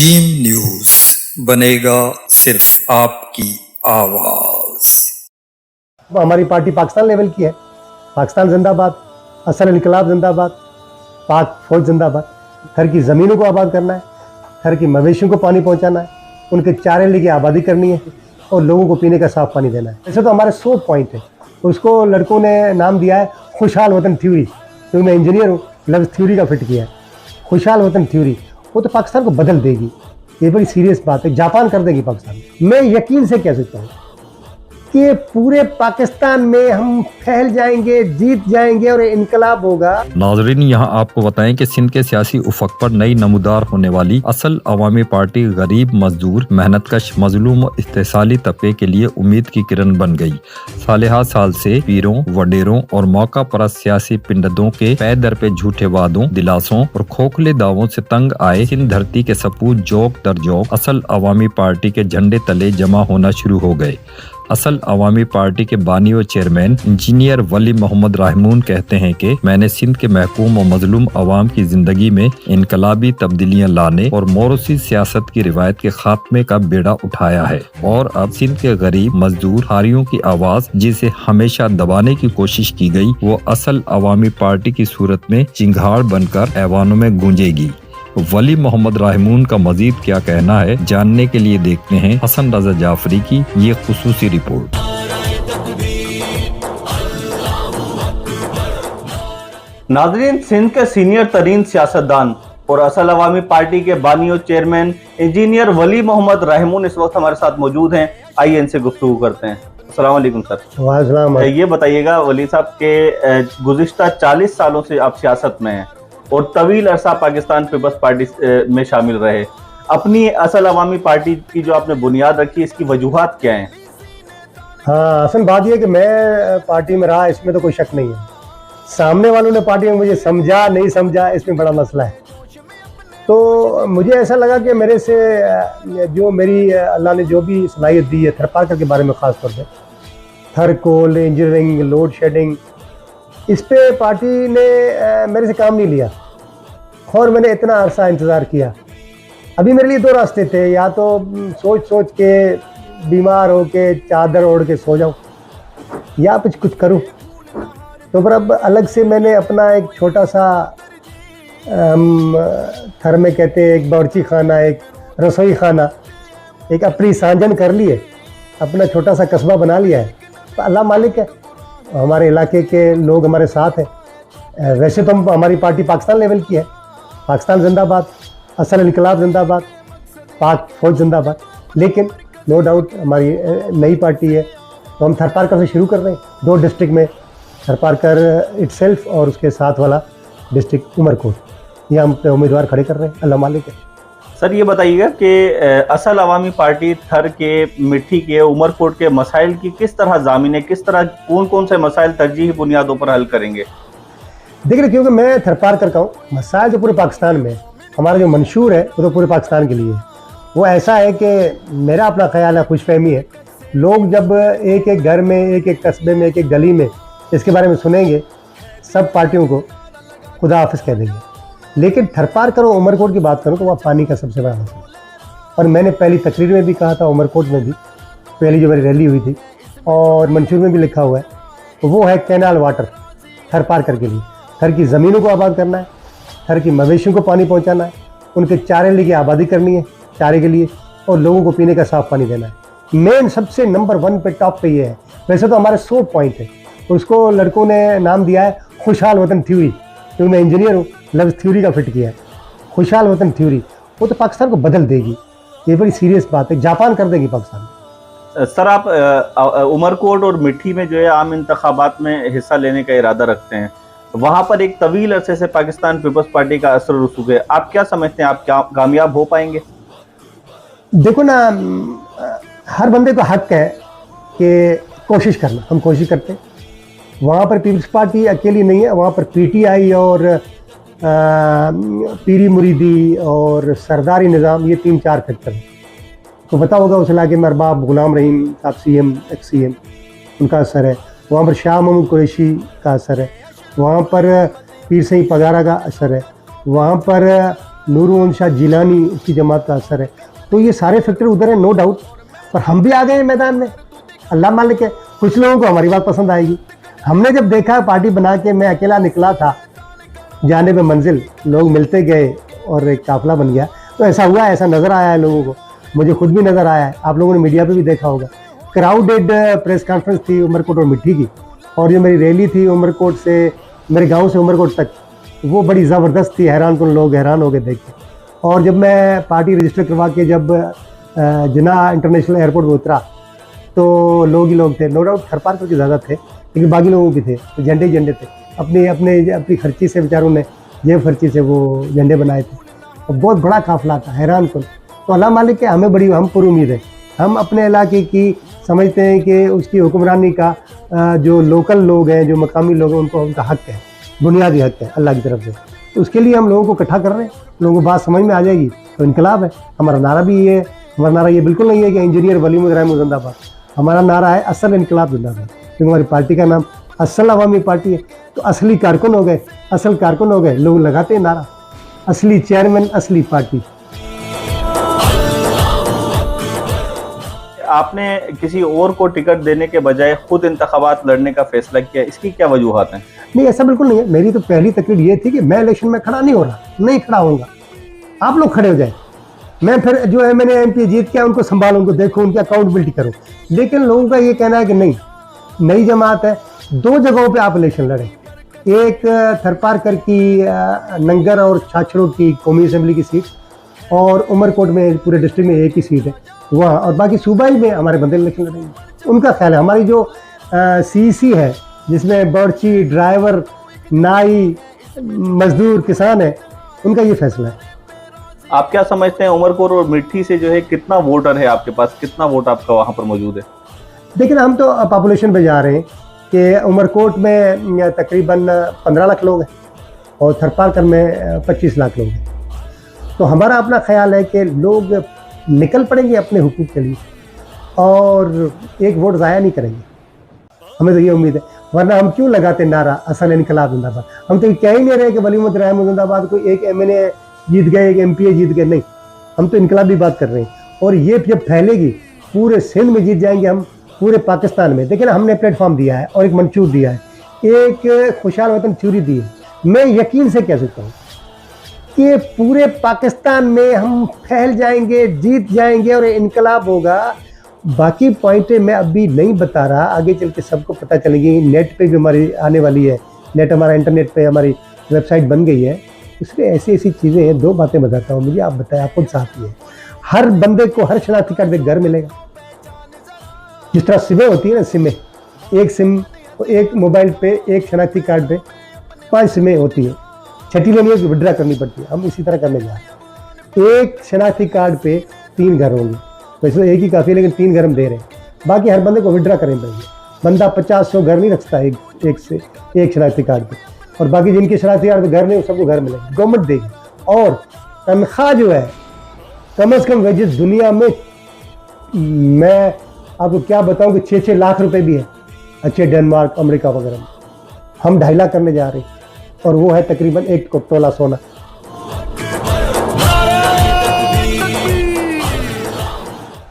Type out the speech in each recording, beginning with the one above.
Dream news बनेगा सिर्फ आपकी आवाज। हमारी पार्टी पाकिस्तान लेवल की है। पाकिस्तान जिंदाबाद, असल इनकलाब जिंदाबाद, पाक फौज जिंदाबाद। घर की ज़मीनों को आबाद करना है, घर की मवेशियों को पानी पहुंचाना है, उनके चारे लेके आबादी करनी है और लोगों को पीने का साफ पानी देना है। ऐसे तो हमारे 100 पॉइंट है। उसको लड़कों ने नाम दिया है खुशहाल वतन थ्योरी, क्योंकि मैं इंजीनियर हूँ, लफ्ज़ थ्योरी का फिट किया है। खुशहाल वतन थ्योरी वो तो पाकिस्तान को बदल देगी, ये बड़ी सीरियस बात है, जापान कर देगी पाकिस्तान। मैं यकीन से कह सकता हूँ कि पूरे पाकिस्तान में हम फैल जाएंगे, जीत जाएंगे और इनकलाब होगा। नाजरीन, यहाँ आपको बताएं कि सिंध के सियासी उफक पर नई नमूदार होने वाली असल अवामी पार्टी गरीब, मजदूर, मेहनतकश, मजलूम और इस्तेसाली तबके के लिए उम्मीद की किरण बन गई। सालेहा साल से पीरों, वडेरों और मौका परस्त सियासी पिंडों के पै दर पे झूठे वादों, दिलासों और खोखले दावों से तंग आए सिंध धरती के सपूत जोक दर जोक असल अवामी पार्टी के झंडे तले जमा होना शुरू हो गए। असल अवामी पार्टी के बानी व चेयरमैन इंजीनियर वली मोहम्मद रहमून कहते हैं कि मैंने सिंध के महकूम और मजलूम अवाम की जिंदगी में इनकलाबी तब्दीलियां लाने और मोरूसी सियासत की रिवायत के खात्मे का बेड़ा उठाया है और अब सिंध के गरीब, मजदूर, हारियों की आवाज जिसे हमेशा दबाने की कोशिश की गई, वो असल अवामी पार्टी की सूरत में चिंगार बनकर ऐवानों में गूंजेगी। वली मोहम्मद रहमून का मजीद क्या कहना है, जानने के लिए देखते हैं हसन रजा जाफरी की ये खुसूसी रिपोर्ट। नाज़रीन, सिंध के सीनियर तरीन सियासतदान और असल अवामी पार्टी के बानी और चेयरमैन इंजीनियर वली मोहम्मद रहमून इस वक्त हमारे साथ मौजूद हैं। आइए इनसे गुफ्तगू करते हैं। अस्सलाम वालेकुम सर। वालेकुम। ये बताइएगा वली साहब के गुज़िश्ता 40 सालों से आप सियासत में हैं और तवील अरसा पाकिस्तान पीपल्स पार्टी में शामिल रहे। अपनी असल अवामी पार्टी की जो आपने बुनियाद रखी, इसकी वजूहात क्या हैं? हाँ, असल बात यह कि मैं पार्टी में रहा, इसमें तो कोई शक नहीं है। सामने वालों ने पार्टी में मुझे समझा नहीं समझा, इसमें बड़ा मसला है। तो मुझे ऐसा लगा कि मेरे से जो मेरी अल्लाह ने जो भी सलाहियत दी है थरपारकर के बारे में ख़ास तौर पर, थर कोल, इंजीनियरिंग, लोड शेडिंग, इस पे पार्टी ने मेरे से काम नहीं लिया और मैंने इतना अरसा इंतज़ार किया। अभी मेरे लिए दो रास्ते थे, या तो सोच सोच के बीमार हो के चादर ओढ़ के सो जाऊं या कुछ करूं। तो पर अब अलग से मैंने अपना एक छोटा सा थर में कहते हैं एक बावर्ची खाना, एक रसोई खाना, एक अपनी सांजन कर ली है, अपना छोटा सा कस्बा बना लिया है। तो अल्लाह मालिक है, हमारे इलाके के लोग हमारे साथ हैं। वैसे तो हमारी पार्टी पाकिस्तान लेवल की है। पाकिस्तान जिंदाबाद, असल इनकलाब जिंदाबाद, पाक फौज जिंदाबाद। लेकिन नो डाउट हमारी नई पार्टी है, तो हम थरपारकर से शुरू कर रहे हैं। 2 डिस्ट्रिक्ट में, थरपारकर इटसेल्फ और उसके साथ वाला डिस्ट्रिक्ट उमरकोट, ये हम पे उम्मीदवार खड़े कर रहे हैं। अल्लाह मालिक है। सर ये बताइएगा कि असल अवामी पार्टी थर के, मिट्टी के, उमरकोट के मसाइल की किस तरह ज़ामिने, किस तरह कौन कौन से मसाइल तरजीही बुनियादों पर हल करेंगे? देखिए, क्योंकि मैं थरपारकर का हूँ, मसाइल तो पूरे पाकिस्तान में, हमारा जो मंशूर है वो तो पूरे पाकिस्तान के लिए है। वो ऐसा है कि मेरा अपना ख्याल है, खुशफहमी है, लोग जब एक एक घर में, एक एक कस्बे में, एक एक गली में इसके बारे में सुनेंगे, सब पार्टियों को खुदा हाफिज कह देंगे। लेकिन थरपारकर और उमरकोट की बात करूँ तो वहाँ पानी का सबसे बड़ा मसला है। और मैंने पहली तकरीर में भी कहा था, उमरकोट में भी पहली जो मेरी रैली हुई थी, और मंशूर में भी लिखा हुआ है, वो है कैनाल वाटर थरपारकर के लिए। थर की ज़मीनों को आबाद करना है, थर की मवेशियों को पानी पहुँचाना है, उनके चारे लेके आबादी करनी है, चारे के लिए, और लोगों को पीने का साफ पानी देना है। मेन सबसे नंबर 1 पे, टॉप पे ये है। वैसे तो हमारे 100 पॉइंट है। उसको लड़कों ने नाम दिया है खुशहाल वतन थ्योरी, क्योंकि मैं इंजीनियर हूँ, लफ्ज़ थ्योरी का फिट किया है। खुशहाल वतन थ्योरी वो तो पाकिस्तान को बदल देगी, ये बड़ी सीरियस बात है, जापान कर देगी पाकिस्तान। सर आप उमरकोट और मिट्टी में जो है आम इंतखाबात में हिस्सा लेने का इरादा रखते हैं, वहाँ पर एक तवील अरसे से पाकिस्तान पीपल्स पार्टी का असर रसूख है, आप क्या समझते हैं, आप क्या कामयाब हो पाएंगे? देखो ना, हर बंदे को हक है कि कोशिश करना, हम कोशिश करते हैं। वहाँ पर पीपल्स पार्टी अकेली नहीं है, वहाँ पर पीटीआई और पीरी मुरीदी और सरदारी निज़ाम, ये 3-4 फैक्टर हैं। तो पता होगा उस इलाके में अरबाब गुलाम रहीम साहब, CM, ex-CM, उनका असर है। वहाँ पर शाह महमूद कुरैशी का असर है। वहाँ पर पीर सईद पगारा का असर है। वहाँ पर नूरुल शाह जिलानी उसकी जमात का असर है, तो ये सारे फैक्टर उधर है, नो डाउट। पर हम भी आ गए हैं मैदान में, अल्लाह मालिक है। कुछ लोगों को हमारी बात पसंद आएगी। हमने जब देखा पार्टी बना के मैं अकेला निकला था जाने पे मंजिल, लोग मिलते गए और एक काफिला बन गया, तो ऐसा हुआ, ऐसा नज़र आया है लोगों को, मुझे खुद भी नज़र आया है, आप लोगों ने मीडिया पे भी देखा होगा। क्राउडेड प्रेस कॉन्फ्रेंस थी उमरकोट और मिट्टी की, और जो मेरी रैली थी उमरकोट से, मेरे गांव से उमरकोट तक, वो बड़ी ज़बरदस्त थी, हैरान कुन लोग हैरान हो गए देख के। और जब मैं पार्टी रजिस्टर करवा के जब जिन्ना इंटरनेशनल एयरपोर्ट में उतरा तो लोग ही लोग थे, नो डाउट थरपारकर के ज़्यादा थे, लेकिन बाकी लोगों की थे, तो झंडे ही झंडे थे, अपनी खर्ची से बेचारों ने जेब खर्ची से वो झंडे बनाए थे, और बहुत बड़ा काफिला था, हैरान कुन। तो अल्लाह मालिक के हमें बड़ी हम पर उम्मीद है, हम अपने इलाके की समझते हैं कि उसकी हुक्मरानी का जो लोकल लोग हैं, जो मकामी लोग हैं, उनका हक है, बुनियादी हक है अल्लाह की तरफ से। तो उसके लिए हम लोगों को इकट्ठा कर रहे हैं, लोगों को बात समझ में आ जाएगी तो इनकलाब है। हमारा नारा भी ये है, हमारा नारा ये बिल्कुल नहीं है कि इंजीनियर वलीम इब्राहिम जिंदाबाद, हमारा नारा है असल इनकलाब जिंदाबाद, क्योंकि हमारी पार्टी का नाम असल अवामी पार्टी है। तो असली कारकुन हो गए, असल कारकुन हो गए, लोग लगाते हैं नारा, असली चेयरमैन असली पार्टी। आपने किसी और को टिकट देने के बजाय खुद इंतखाबात लड़ने का फैसला किया, इसकी क्या वजूहत हैं? नहीं, ऐसा बिल्कुल नहीं है। मेरी तो पहली तकरीर ये थी कि मैं इलेक्शन में खड़ा नहीं हो रहा, नहीं खड़ा होऊंगा, आप लोग खड़े हो जाए, मैं फिर जो है मैंने MP जीत के उनको संभालो, उनको देखो, उनकी अकाउंटेबिलिटी करो। लेकिन लोगों का ये कहना है कि नहीं, नई जमात है, 2 जगहों पे आप इलेक्शन लड़े, एक थरपारकर की नंगर और छाछड़ों की कौमी असम्बली की सीट, और उमरकोट में पूरे डिस्ट्रिक्ट में एक ही सीट है वहाँ, और बाकी सूबाई में हमारे बंदे इलेक्शन लड़ेंगे। उनका ख्याल है, हमारी जो CC है जिसमें बर्ची, ड्राइवर, नाई, मजदूर, किसान है, उनका ये फैसला है। आप क्या समझते हैं उमरकोट और मिट्टी से जो है कितना वोटर है आपके पास, कितना वोट आपका वहाँ पर मौजूद है? देखिए हम तो पॉपुलेशन पे जा रहे हैं कि उमरकोट में तकरीबन 15 लाख लोग हैं और थरपारकर में 25 लाख लोग हैं। तो हमारा अपना ख्याल है कि लोग निकल पड़ेंगे अपने हुकूक के लिए और एक वोट ज़ाया नहीं करेंगे, हमें तो ये उम्मीद है। वरना हम क्यों लगाते नारा असल इनकलाब जिंदाबाद? हम तो कह ही नहीं रहे कि वलीम इब्राहिम जिंदाबाद, कोई एक MNA जीत गए, एक MPA जीत गए, नहीं, हम तो इनकलाबी बात कर रहे हैं। और ये जब फैलेगी पूरे सिंध में जीत जाएंगे हम, पूरे पाकिस्तान में। देखिए ना, हमने प्लेटफॉर्म दिया है और एक मंशूर दिया है, एक खुशहाल वतन थ्योरी दी है। मैं यकीन से कह सकता हूँ कि पूरे पाकिस्तान में हम फैल जाएंगे, जीत जाएंगे और इनकलाब होगा। बाकी पॉइंटें मैं अभी नहीं बता रहा, आगे चल के सबको पता चलेगी। नेट पे भी हमारी आने वाली है, नेट हमारा इंटरनेट पे हमारी वेबसाइट बन गई है, उसमें ऐसी ऐसी चीज़ें हैं। 2 बातें बताता हूँ, मुझे आप बताएं, आप खुद साथी है। हर बंदे को हर शनाख्ती कार्ड पे घर मिलेगा, जिस तरह सिमें होती है ना, सिमें, एक सिम, एक मोबाइल पे एक शनाख्ती कार्ड पे 5 सिमें होती है, छठी लेनी है तो विड्रा करनी पड़ती है। हम इसी तरह करने जा रहे हैं, एक शनाख्ती कार्ड पे 3 घर होंगे, वैसे एक ही काफ़ी है, लेकिन 3 घर हम दे रहे हैं। बाकी हर बंदे को विड्रा करनी पड़ेगी। बंदा 50-100 घर नहीं रखता एक शनाख्ती कार्ड पे, और बाकी जिनके शनाख्ती कार्ड पे घर नहीं, सबको घर मिलेगा, गवर्नमेंट देगी। और तनख्वाह जो है, कम से कम वेजेस दुनिया में, मैं आपको क्या बताऊं कि 6-6 लाख रुपए भी है अच्छे डेनमार्क, अमेरिका वगैरह में। हम 2.5 लाख करने जा रहे हैं, और वो है तकरीबन 1 तोला सोना।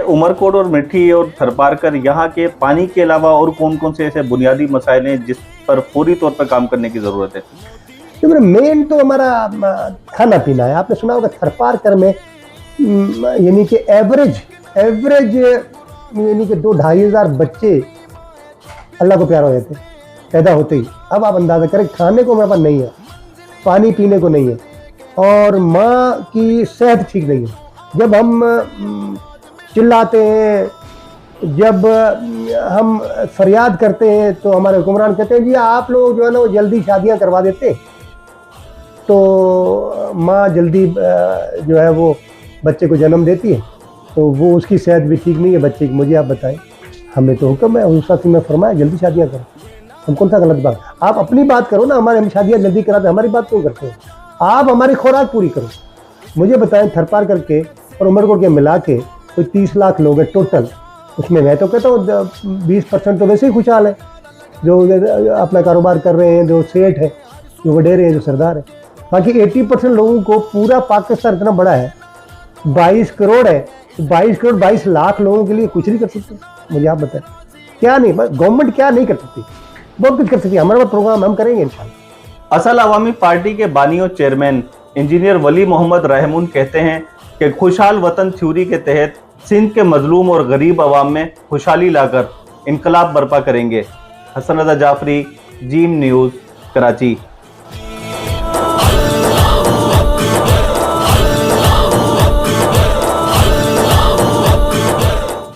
उमरकोट और मिट्टी और थरपारकर, यहाँ के पानी के अलावा और कौन कौन से ऐसे बुनियादी मसाइल हैं जिस पर फौरी तौर पर काम करने की ज़रूरत है? तो मेन तो हमारा खाना पीना है। आपने सुना होगा थरपारकर में यानी कि एवरेज यानी कि 2-2.5 हज़ार बच्चे अल्लाह को प्यार हो जाते हैं पैदा होते ही। अब आप अंदाज़ा करें, खाने को हमारे पास नहीं है, पानी पीने को नहीं है, और माँ की सेहत ठीक नहीं है। जब हम चिल्लाते हैं, जब हम फरियाद करते हैं, तो हमारे हुक्मरान कहते हैं जी आप लोग जो है ना वो जल्दी शादियां करवा देते, तो माँ जल्दी जो है वो बच्चे को जन्म देती है, तो वो उसकी सेहत भी ठीक नहीं है बच्चे की। मुझे आप बताएं, हमें तो हुक्म है, हुजूर में फरमाया जल्दी शादियां करो, हम कौन सा गलत बात? आप अपनी बात करो ना, हम शादियां जल्दी कराते, हमारी बात क्यों करते हो? आप हमारी खुराक पूरी करो। मुझे बताएं, थरपारकर के और उमरकोट के मिला के कोई 30 लाख लोग हैं टोटल, उसमें मैं तो कहता हूँ 20% तो वैसे ही खुशहाल है, जो अपना कारोबार कर रहे हैं, जो सेठ है, जो वडेरे हैं, जो सरदार है। बाकी 80% लोगों को पूरा पाकिस्तान इतना बड़ा है, 22 करोड़ है, 22 करोड़ 22 लाख लोगों के लिए कुछ नहीं कर सकते। मुझे आप बताएं क्या नहीं, गवर्नमेंट क्या नहीं कर सकती, बहुत कुछ कर सकती है। हमारा प्रोग्राम हम करेंगे इंशाल्लाह। असल अवामी पार्टी के बानी और चेयरमैन इंजीनियर वली मोहम्मद रहमून कहते हैं कि खुशहाल वतन थ्योरी के तहत सिंध के मजलूम और गरीब अवाम में खुशहाली लाकर इनकलाब बर्पा करेंगे। Hasan Raza Jafri, gym news, Karachi.